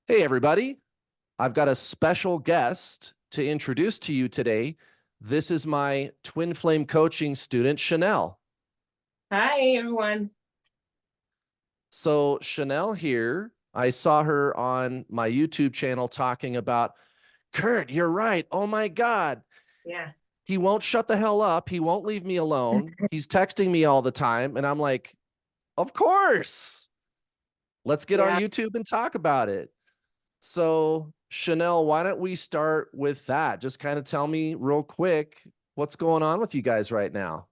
Hey, everybody. I've got a special guest to introduce to you today. This is my twin flame coaching student, Chanel. Hi, everyone. So, Chanel here, I saw her on my YouTube channel talking about, Kurt, you're right. Oh my God. Yeah. He won't shut the hell up. He won't leave me alone. He's texting me all the time. And I'm like, of course. Let's get on Yeah. YouTube and talk about it. So, Chanel, why don't we start with that? Just kind of tell me real quick what's going on with you guys right now.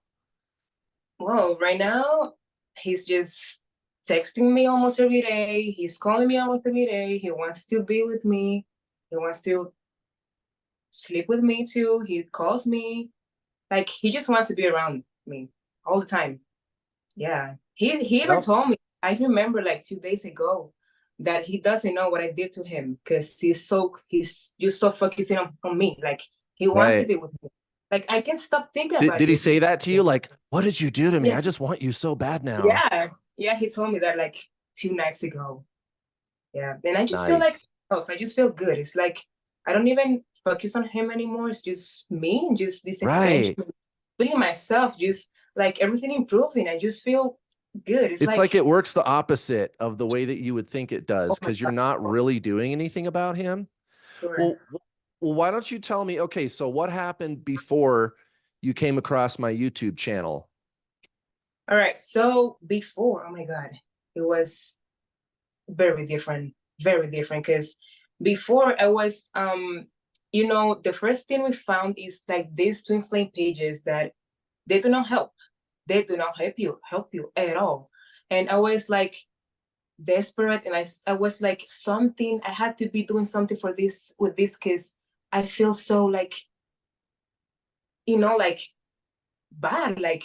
Well, right now, he's just texting me almost every day. He's calling me almost every day. He wants to be with me. He wants to sleep with me too. He calls me. Like, he just wants to be around me all the time. Yeah. He even Yep. told me, I remember like 2 days ago, that he doesn't know what I did to him because he's just so focusing on me. Like, he wants to Right. be with me. Like, I can't stop thinking Did, about did he you. say that to you? Like, what did you do to me? Yeah. I just want you so bad now. Yeah. Yeah. He told me that like 2 nights ago. Yeah. And I just feel like, Nice. oh, I just feel good. It's like I don't even focus on him anymore. It's just me and just this expansion, Right. feeling myself, just like everything improving. I just feel good. It's It's like, like it works the opposite of the way that you would think it oh does my because you're God. not really doing anything about him. Sure. Well, why don't you tell me? Okay, so what happened before you came across my YouTube channel? All right. So before, oh my God, it was very different, very different. Because before I was, the first thing we found is like these twin flame pages that they do not help. They do not help you at all. And I was like desperate, and I was like, something, I had to be doing something for this with this, because I feel so like, like bad. Like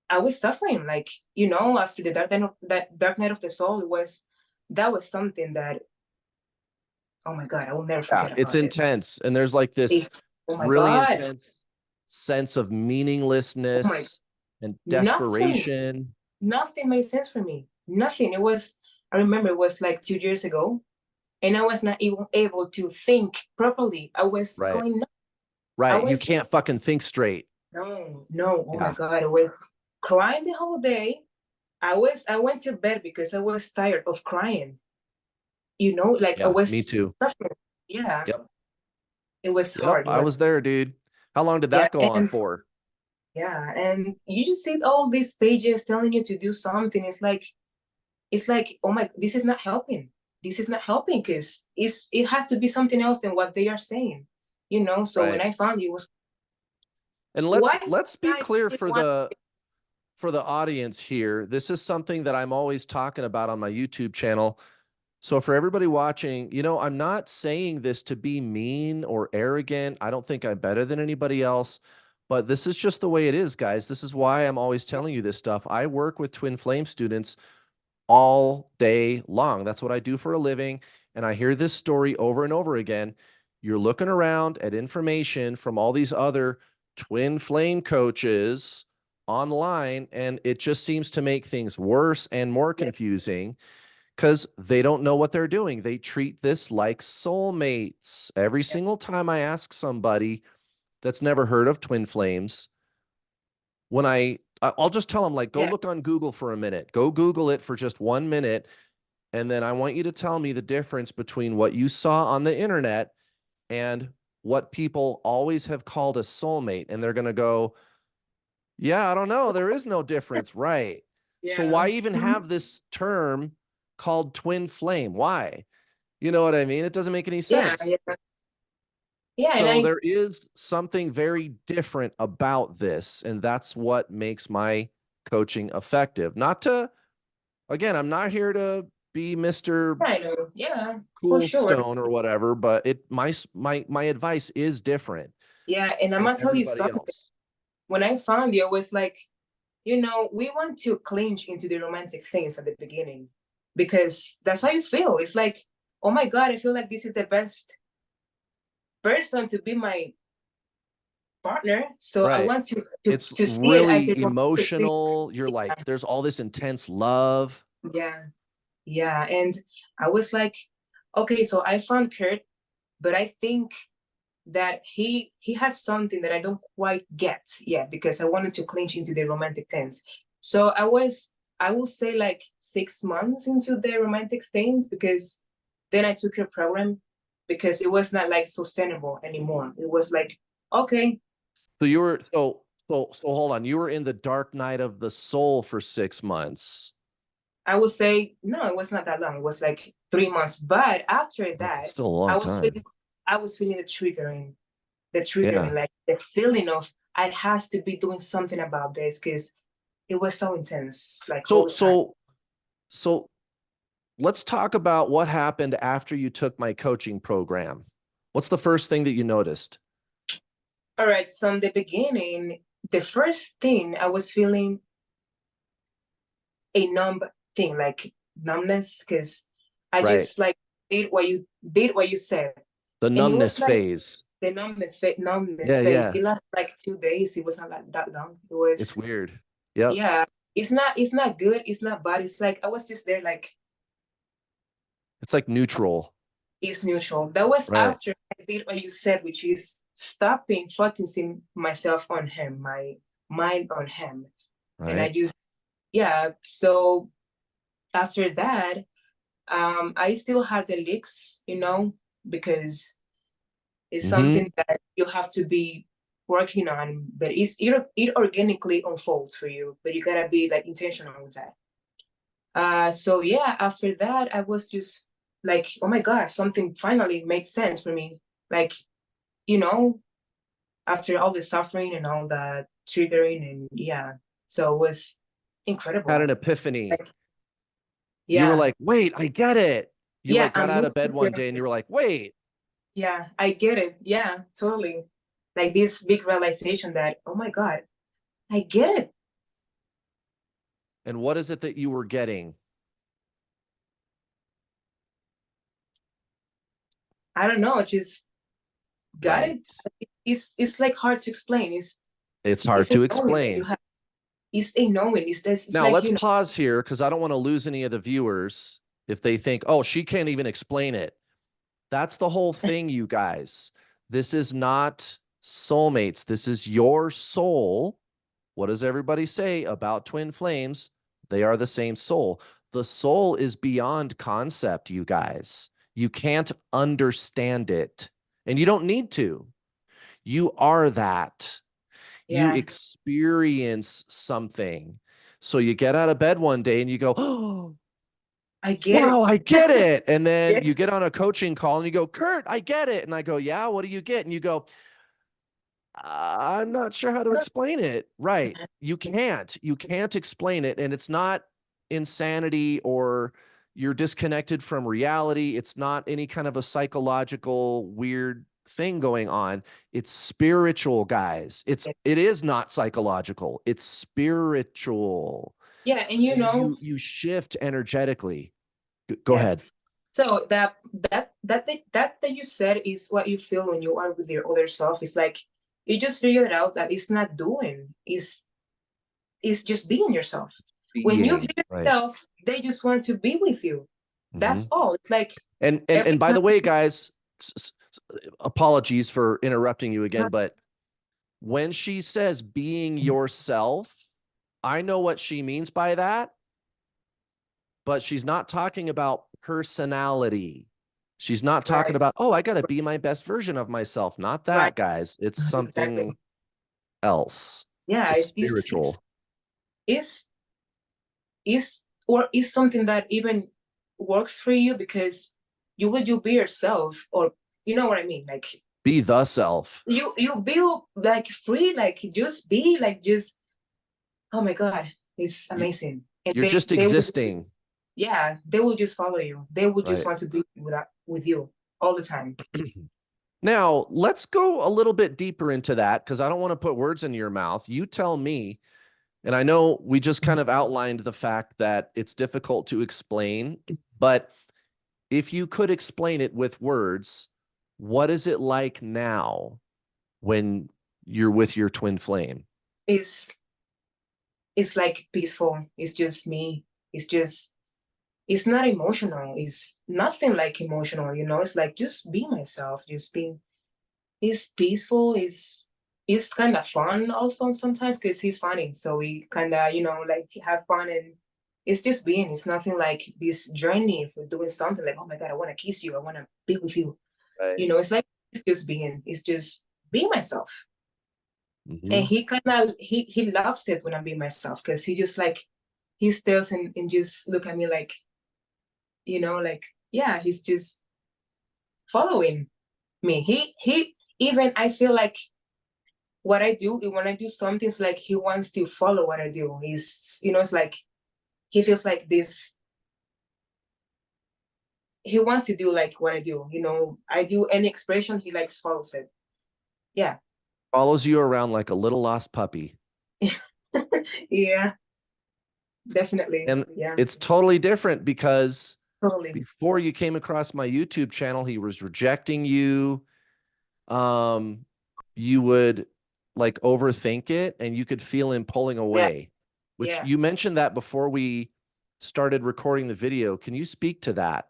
I was suffering, like, after the dark night of the soul, that was something that, oh my God, I will never Yeah, forget it's about it. intense. And there's like this It's, oh my really God, intense sense of oh my, meaninglessness and nothing, desperation. nothing made sense for me. Nothing. I remember it was like 2 years ago, and I was not even able to think properly. I was Right. going, I Right. You was, can't fucking think straight. no, no, oh my Yeah. God, I was crying the whole day. I went to bed because I was tired of crying. Like I Yeah. Me was too. suffering. Yeah, Yep. it was Yep. hard. It I was, was there, dude. How long did yeah, that go on for? and you just see all these pages telling you to do something. It's like, oh my, this is not helping. This is not helping, because it has to be something else than what they are saying. So when Right. I found it was, And let's why is let's be that clear guy want? for the audience here. This is something that I'm always talking about on my YouTube channel. So for everybody watching, I'm not saying this to be mean or arrogant. I don't think I'm better than anybody else, but this is just the way it is, guys. This is why I'm always telling you this stuff. I work with twin flame students all day long. That's what I do for a living. And I hear this story over and over again. You're looking around at information from all these other twin flame coaches online, and it just seems to make things worse and more Yes, confusing because they don't know what they're doing. They treat this like soulmates. Every yes, single time I ask somebody that's never heard of twin flames, when I'll just tell them, like, go yeah, look on Google for a minute, go Google it for just 1 minute, and then I want you to tell me the difference between what you saw on the internet and what people always have called a soulmate. And they're going to go, yeah, I don't know, there is no difference, right? So yeah, why even have this term called twin flame? Why? You know what I mean? It doesn't make any yeah, sense. yeah, yeah. And So I, there is something very different about this, and that's what makes my coaching effective. Not to, again, I'm not here to be Mr. I know, yeah, for Cool sure. Stone or whatever, but my advice is different Yeah, and I'm than gonna tell you everybody something. else. When I found you, I was like, we want to clinch into the romantic things at the beginning, because that's how you feel. It's like, oh my God, I feel like this is the best person to be my partner. So I Right. want It's to see it as a really romantic thing. emotional. You're like, there's all this intense love. Yeah, yeah. And I was like, okay, so I found Kurt, but I think that he has something that I don't quite get yet because I wanted to clinch into the romantic things. So I will say like 6 months into the romantic things because then I took your program because it was not like sustainable anymore. It was like, okay, So you were so hold on. You were in the dark night of the soul for 6 months. I would say no, it was not that long. It was like 3 months. But after Oh, it's that, still a I long was feeling time. I was feeling the triggering, Yeah. like the feeling of I has to be doing something about this because it was so intense, like all So the time. so so let's talk about what happened after you took my coaching program. What's the first thing that you noticed? All right, so in the beginning, the first thing I was feeling a numb thing, like numbness, because I Right. just like did what you said, The and it numbness was like phase. the numbness Yeah, phase. yeah. It lasted like 2 days. It was not like that long. It It's was weird. Yep. yeah. It's not good. It's not bad. It's like I was just there, like It's like neutral. it's neutral. That was Right. after I did what you said, which is stopping focusing myself on him, my mind on him, and I Right. just yeah. So after that, I still had the leaks, because it's Mm-hmm. something that you have to be working on, but it organically unfolds for you, but you gotta be like intentional with that. So yeah, after that, I was just like, oh my God, something finally made sense for me. Like, you know, after all the suffering and all the triggering and yeah, so it was Had an incredible. epiphany. Like, You were yeah, like, wait, I get it. You yeah, like got I'm out of missing bed one day and you were like, wait. yeah, I get it. Yeah, totally. Like this big realization that, oh my God, I get it. And what is it that you were getting? I don't know, just got Right. it. It's like hard to explain. It's hard It's a to knowing that you explain. have. It's a knowing. It's Now like let's pause here because I don't want to lose any of the viewers if they think, oh, she can't even explain it. That's the whole thing, you guys. This is not soulmates. This is your soul. What does everybody say about twin flames? They are the same soul. The soul is beyond concept, you guys. You can't understand it, and you don't need to. You are that. You yeah, experience something. So you get out of bed one day and you go, oh, I get wow, it. I get it. And then you get Yes. on a coaching call and you go, Kurt, I get it. And I go, yeah, what do you get? And you go, I'm not sure how to explain it. Right. You can't explain it. And it's not insanity or you're disconnected from reality. It's not any kind of a psychological weird thing going on. It's spiritual, guys. It is not psychological. It's spiritual. Yeah, and You shift energetically. Go ahead. yes. So that you said is what you feel when you are with your other self. It's like you just figured out that it's not doing. Is just being yourself. When you Being, hear right. yourself, they just want to be with you. That's Mhm. all. It's like And every by time. the way, guys, apologies for interrupting you again, but when she says being yourself, I know what she means by that, but she's not talking about personality. She's not talking Right, about, oh, I got to be my best version of myself. Not right. that, guys. It's Exactly. something else. Yeah, It's it's spiritual. is or is something that even works for you because you be yourself, or you know what I mean, like Be the self. you be like free, like just be like just oh my God, it's You- amazing. And You're they just they will just, existing, yeah, they will just follow you. They will just right? want to be with you all the time. Now, let's go a little bit deeper into that because I don't want to put words in your mouth. You tell me. And I know we just kind of outlined the fact that it's difficult to explain, but if you could explain it with words, what is it like now when you're with your twin flame? It's it's like peaceful. It's just me. It's just it's not emotional. It's nothing like emotional, you know. It's like just be myself, just being. It's peaceful. It's kind of fun also sometimes because he's funny. So we kind of like have fun, and it's just being. It's nothing like this journey for doing something like, oh my god, I want to kiss you, I want to be with you. Right. It's like it's just being. It's just be myself. And Hmm. he kind of he loves it when I'm being myself because he just like he stares and just look at me like like yeah, he's just following me. He even I feel like what I do when I do something, it's like he wants to follow what I do. He's it's like he feels like this. He wants to do like what I do. I do any expression he likes follows it. Yeah. Follows you around like a little lost puppy. Yeah, definitely. And Yeah, it's totally different because totally. before you came across my YouTube channel, he was rejecting you. Um, you would like overthink it and you could feel him pulling Yeah, away, which yeah. you mentioned that before we started recording the video. Can you speak to that?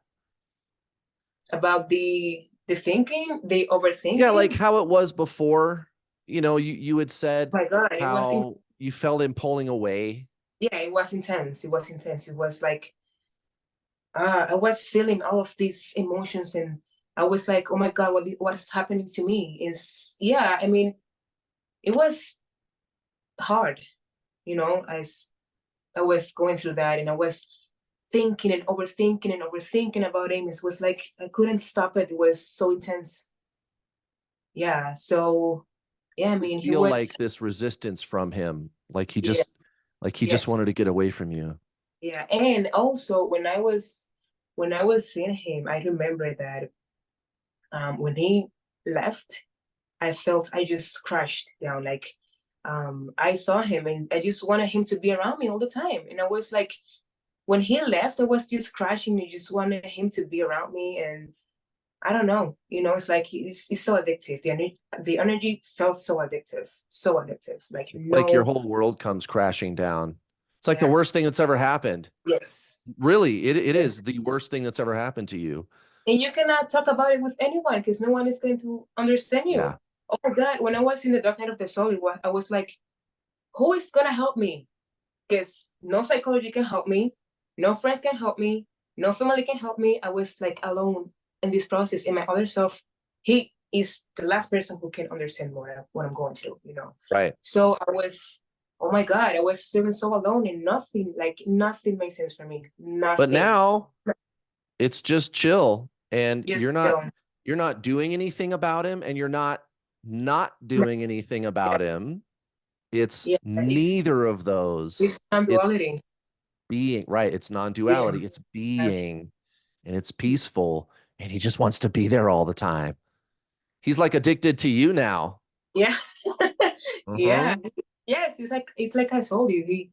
About the thinking, the Yeah, like overthinking. how it was before. You had said Oh my God, it was how you felt him pulling away. yeah, it was intense. It was intense. It was like I was feeling all of these emotions, and I was like, oh my God, what is happening to me? Is yeah, I mean, it was hard. I was going through that, and I was thinking and overthinking about him. It was like I couldn't stop it. It was so intense. Yeah. So yeah, I You mean, he feel was like this resistance from him, yeah, like he just yes, wanted to get away from you. yeah. And also when I was seeing him, I remember that when he left, I felt I just crashed down. Like I saw him and I just wanted him to be around me all the time. And I was like, when he left, I was just crashing. I just wanted him to be around me. And I don't know, it's like it's so addictive. The energy felt so addictive. Like Like your no, whole world comes crashing down. It's like the yeah, worst thing that's ever happened. yes, Really, it yes. is the worst thing that's ever happened to you. And you cannot talk about it with anyone because no one is going to understand Yeah. you. Oh my God, when I was in the dark night of the soul, I was like, who is gonna help me? Because no psychology can help me, no friends can help me, no family can help me. I was like alone in this process. And my other self, he is the last person who can understand what I'm going through. Right. So I was, oh my God, I was feeling so alone and nothing makes sense for me. But Nothing. now it's just chill and Just you're not doing anything about him and you're not doing anything about him. It's yeah, neither of it's those. It's non-duality. being, right. It's Being. non-duality. It's being and it's peaceful and he just wants to be there all the time. He's like addicted to you now. Yeah. Yeah. Uh-huh. Yes, it's like I told you. He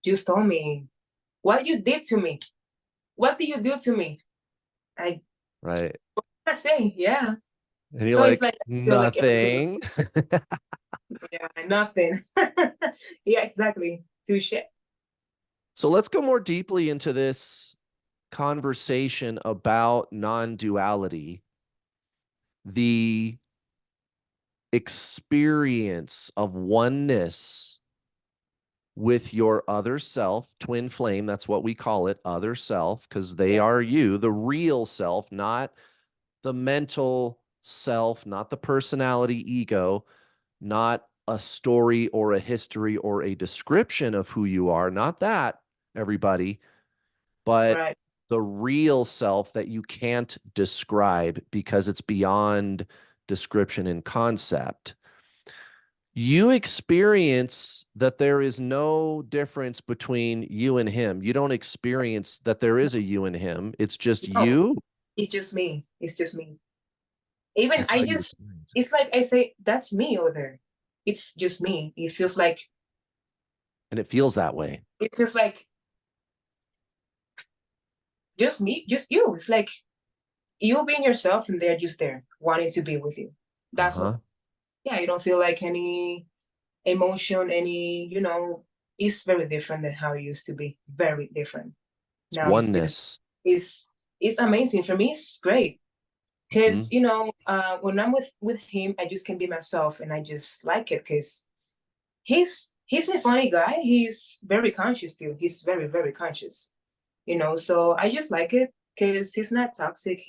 just told me what you did to me. What did you do to me? I Right. can't say, yeah. And you're So it's like, like I feel like everything, nothing. yeah, nothing. Yeah, exactly. Touche. So let's go more deeply into this conversation about non-duality, the experience of oneness with your other self, twin flame. That's what we call it, other self, because they Yes, are you, the real self, not the mental self, not the personality ego, not a story or a history or a description of who you are, not that, everybody, but right, the real self that you can't describe because it's beyond description and concept. You experience that there is no difference between you and him. You don't experience that there is a you and him. It's just no, you. it's just me. It's just me. Even That's I how you just, experience it. it's like I say, that's me over there. It's just me. And it feels that way. It feels like just me, just you. It's like you being yourself and they're just there wanting to be with you. That's Uh-huh. all. Yeah, you don't feel like any emotion, it's very different than how it used to be. Very different. It's Now it's just oneness. It's amazing for me. It's great because Mhm. when I'm with him, I just can be myself, and I just like it because he's a funny guy. He's very conscious too. He's very very conscious. So I just like it because he's not toxic.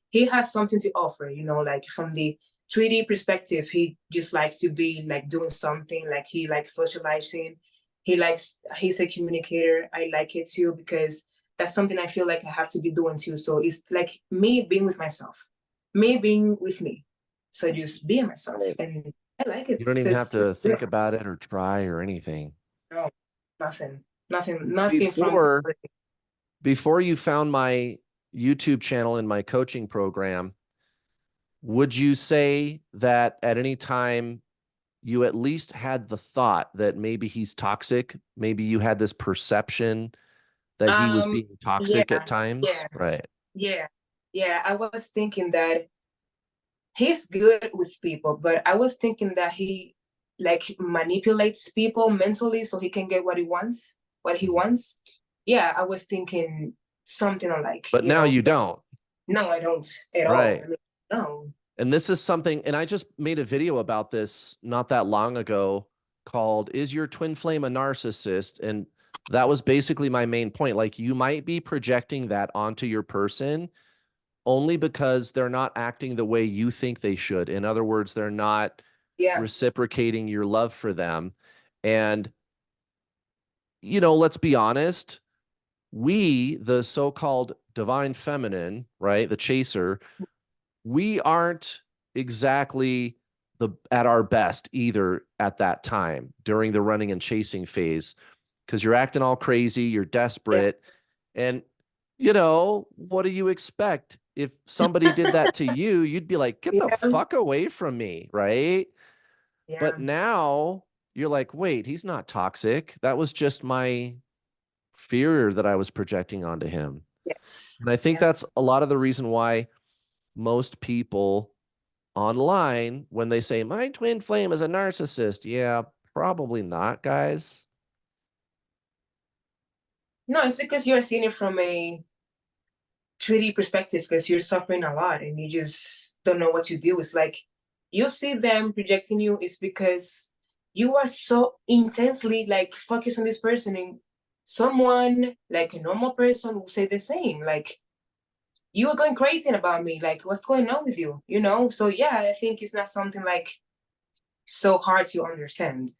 He has something to offer, like from the 3D perspective, he just likes to be like doing something, like he likes socializing. He's a communicator. I like it too because that's something I feel like I have to be doing too. So it's like me being with myself, me being with me. So just being myself. Right. And I like it. You don't So even have it's to think beautiful. about it or try or anything. No, nothing, nothing from Before before you found my YouTube channel and my coaching program, would you say that at any time you at least had the thought that maybe he's toxic? Maybe you had this perception that he was um being toxic at yeah, times? yeah, Right. yeah, yeah. I was thinking that he's good with people, but I was thinking that he like manipulates people mentally so he can get what he wants, what he Mhm. wants. Yeah, I was thinking something like, But now you don't. no, I don't at all. Right. I mean, no. And this is something, and I just made a video about this not that long ago called Is Your Twin Flame a Narcissist? And that was basically my main point. Like, you might be projecting that onto your person only because they're not acting the way you think they should. In other words, they're not Yeah, reciprocating your love for them. And, let's be honest, we, the so called divine feminine, right, the chaser, we aren't exactly at our best either at that time during the running and chasing phase because you're acting all crazy, you're yeah, desperate, and what do you expect? If somebody did that to you, you'd be like, get the yeah, fuck away from me, right? But yeah. now you're like, wait, he's not toxic. That was just my fear that I was projecting onto him. Yes, And I think yeah. that's a lot of the reason why most people online, when they say my twin flame is a narcissist, yeah, probably not, guys. No, it's because you're seeing it from a 3D perspective because you're suffering a lot and you just don't know what to do. It's like you see them projecting you is because you are so intensely like focused on this person, and someone like a normal person will say the same. Like you are going crazy about me. Like what's going on with you? So yeah, I think it's not something like so hard to understand.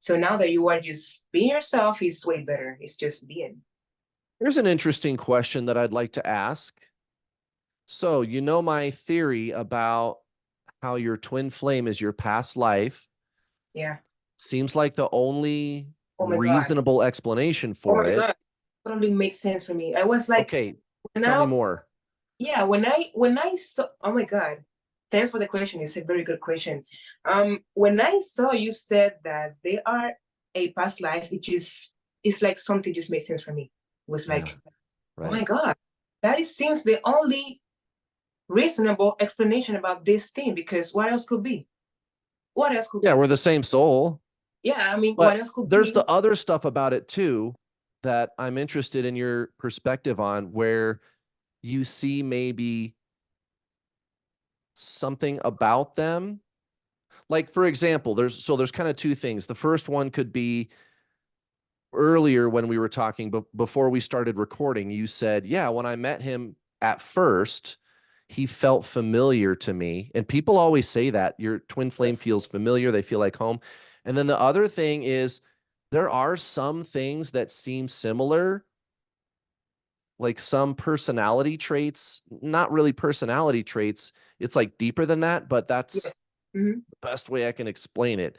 So now that you are just being yourself is way better. It's just being. Here's an interesting question that I'd like to ask. So, my theory about how your twin flame is your past life. Yeah. Seems like the only Oh my God. reasonable explanation Oh for my it. God. Totally makes sense for me. I was like, Okay, tell me now, more. yeah, when I saw, oh my God, thanks for the question. It's a very good question. When I saw you said that they are a past life, it's like something just made sense for me. It was Yeah, like, oh my right. God, seems the only reasonable explanation about this thing because what else could be? What else could Yeah, be? we're the same soul. Yeah, I mean, what But else could there's be? the other stuff about it too that I'm interested in your perspective on, where you see maybe something about them. Like, for example, there's kind of two things. The first one could be earlier when we were talking, but before we started recording, you said, yeah, when I met him at first, he felt familiar to me. And people always say that your twin flame Yes, feels familiar, they feel like home. And then the other thing is there are some things that seem similar, like some personality traits, not really personality traits. It's like deeper than that, but that's yes. Mhm. the best way I can explain it.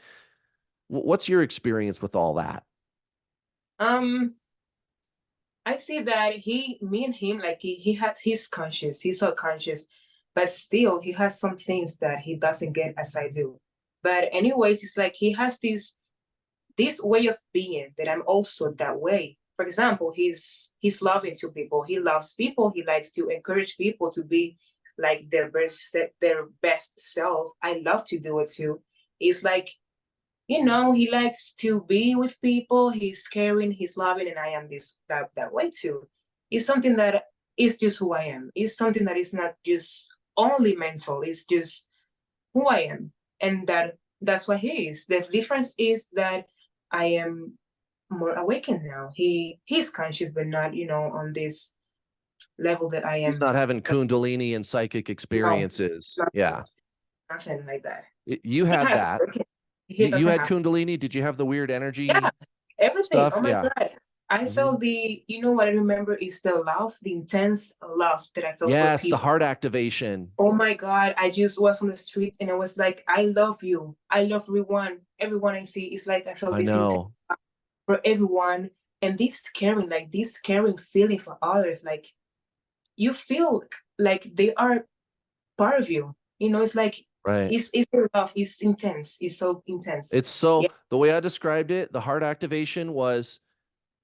What's your experience with all that? Um, I see that me and him, like he's conscious, he's so conscious, but still he has some things that he doesn't get as I do. But anyways, it's like he has this way of being that I'm also that way. For example, he's loving to people. He loves people. He likes to encourage people to be like their best self. I love to do it too. It's like he likes to be with people. He's caring, he's loving, and I am that way too. It's something that is just who I am. It's something that is not just only mental. It's just who I am, and that's what he is. The difference is that I am more awakened now. He's conscious, but not, on this level that I He's am. not having Kundalini and psychic No, experiences. nothing, Yeah. nothing like that. You He had has that. he You doesn't had have. Kundalini. Did you have the weird Yeah, energy everything. Oh stuff? my Yeah. God. I Mhm. felt what I remember is the love, the intense love that I felt for Yes, the people. heart activation. Oh my God. I just was on the street and I was like, I love you. I love everyone I see. It's like I felt I this intense know. for everyone. And this caring feeling for others, like you feel like they are part of you. It's like Right. it's love, it's intense, it's so intense. It's Yeah, so the way I described it, the heart activation was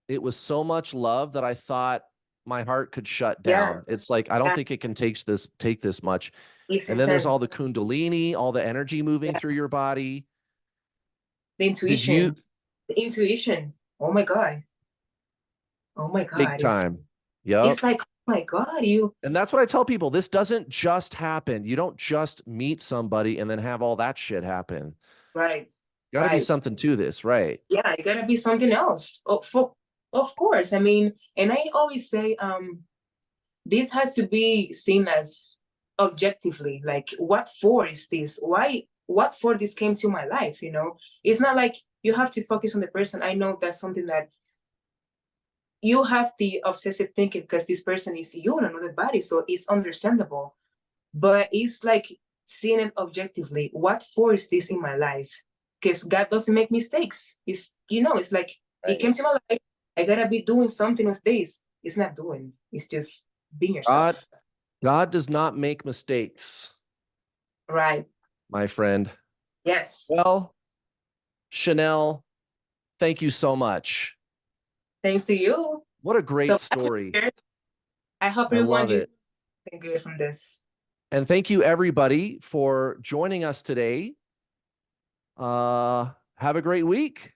it was so much love that I thought my heart could shut yeah, down. It's like I don't yeah. think it can take this much. It's And then there's intense. all the kundalini, all the energy moving Yeah. through your body. The Did you intuition. The intuition. Oh my God. Oh my big God. time? It's Yep. like, oh my God, you And that's what I tell people. This doesn't just happen. You don't just meet somebody and then have all that shit happen. right, Got to be right. something to this, right? Yeah, it gotta be something else. Of course. I mean, and I always say, this has to be seen as objectively, like what for is this, what for this came to my life. It's not like you have to focus on the person. I know that's something that you have the obsessive thinking because this person is you in another body, so it's understandable, but it's like seeing it objectively. What for is this in my life? Because God doesn't make mistakes. It's like it Right. came to my life. I gotta be doing something with this. It's not doing, it's just being God, yourself. God does not make mistakes, Right. my friend. Yes. Well, Chanel, thank you so much. Thanks to you. What a great So story. I hope I everyone love gets it. something good from this. And thank you everybody for joining us today. Have a great week.